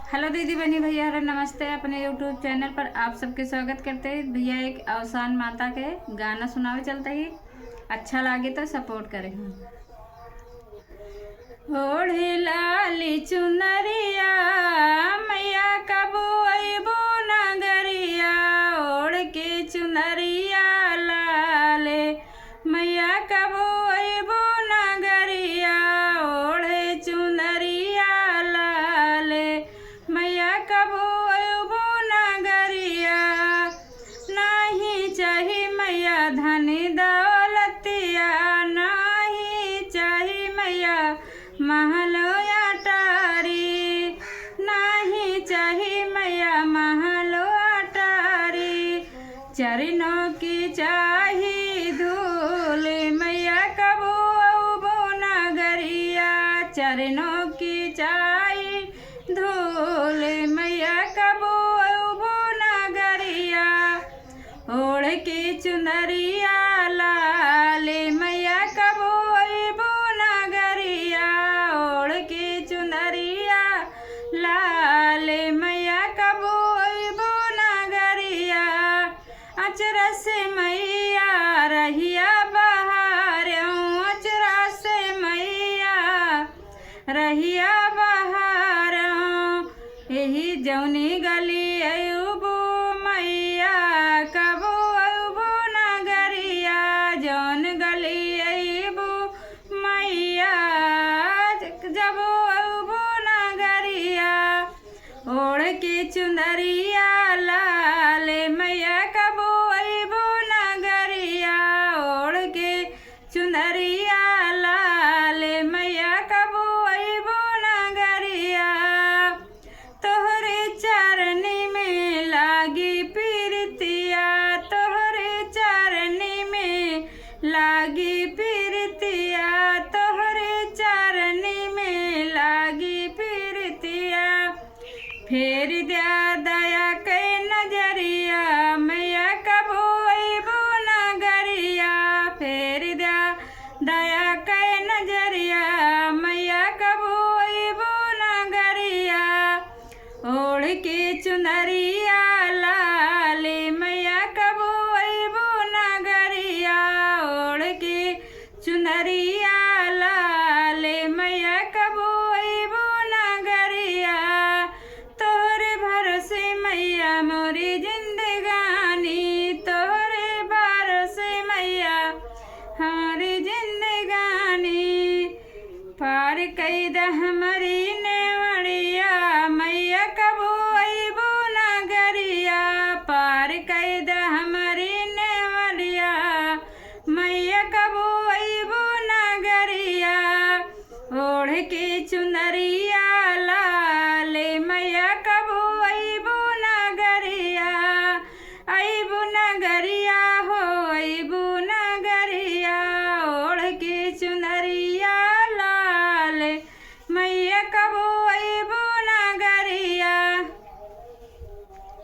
Hello दीदी बनी भैया, हर नमस्ते। अपने यूट्यूब चैनल पर आप सबके स्वागत करते हैं। भैया एक अवसान माता के गाना सुनावे चलते ही, अच्छा लगे तो सपोर्ट करें। ओढ़े लाली चुनरिया मैया कबो अइबो नगरिया, ओढ़ के चुनरिया लाले मैया कबो अइबो नगरिया, ओढ़े चुनरिया लाले मैया कबो अइबो नगरिया। नहीं चाही मैया धन दौलतिया, नहीं चाही मैया महलो अटारी, नहीं चाही मैया महलो अटारी। चरणों की चाही धूल मैया कबो अइबो नगरिया, चरणों की चाही धूल मैया कबो अइबो नगरिया। ओढ़ के चुनरिया लाले मैया कबो अइबो नगरिया, ओढ़ के चुनरिया लाले मैया कबो अइबो नगरिया। अचरा से मैया रहिया बहारऊं, अचरा से मैया रहिया बहारऊं, यही जौनी गली अइबो मैया कबो अइबो नगरिया, जौन गली अइबो मैया जबो अइबो नगरिया। ओढ़ के चुनरिया लाले मैया कबो अइबो नगरिया, ओढ़ के चुनरिया लाले मैया कबो अइबो नगरिया। तोहरे चरनी में लागी पीरतिया, तोहरे चरनी में लागी पीरतिया, तोहरे चरनी में लागी पीरतिया। फेर दिया दया के नजरिया मैया कबो अइबो नगरिया, फेर दिया दया के नजरिया मैया कबो अइबो नगरिया। ओढ़ के चुनरिया लाले मैया कबो अइबो नगरिया, ओढ़ के चुनरिया लाले मैया कबो अइबो नगरिया। तोहरे भरोसे मैया मोरी जिंदगानी, तोहरे भरोसे मैया हमारी जिंदगानी। पार कई दहम